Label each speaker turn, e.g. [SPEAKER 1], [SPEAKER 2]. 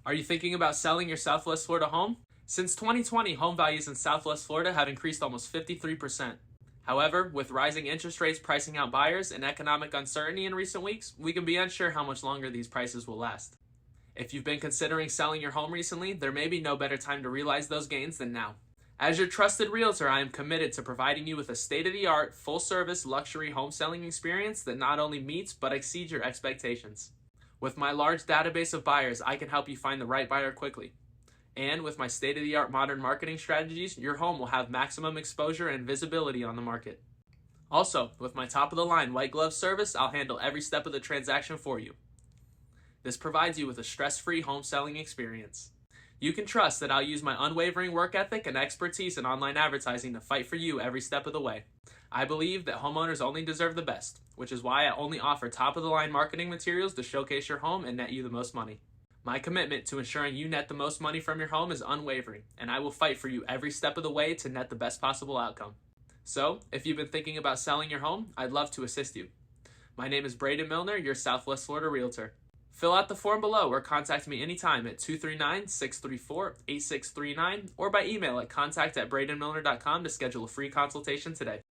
[SPEAKER 1] Are you thinking about selling your Southwest Florida home? Since 2020, home values in Southwest Florida have increased almost 53%. However, with rising interest rates pricing out buyers and economic uncertainty in recent weeks, we can be unsure how much longer these prices will last. If you've been considering selling your home recently, there may be no better time to realize those gains than now. As your trusted realtor, I am committed to providing you with a state-of-the-art, full-service luxury home selling experience that not only meets but exceeds your expectations. With my large database of buyers, I can help you find the right buyer quickly. And with my state-of-the-art modern marketing strategies, your home will have maximum exposure and visibility on the market. Also, with my top-of-the-line white glove service, I'll handle every step of the transaction for you. This provides you with a stress-free home selling experience. You can trust that I'll use my unwavering work ethic and expertise in online advertising to fight for you every step of the way. I believe that homeowners only deserve the best, which is why I only offer top-of-the-line marketing materials to showcase your home and net you the most money. My commitment to ensuring you net the most money from your home is unwavering, and I will fight for you every step of the way to net the best possible outcome. So, if you've been thinking about selling your home, I'd love to assist you. My name is Braden Milner, your Southwest Florida Realtor. Fill out the form below or contact me anytime at 239-634-8639 or by email at contact@bradenmilner.com to schedule a free consultation today.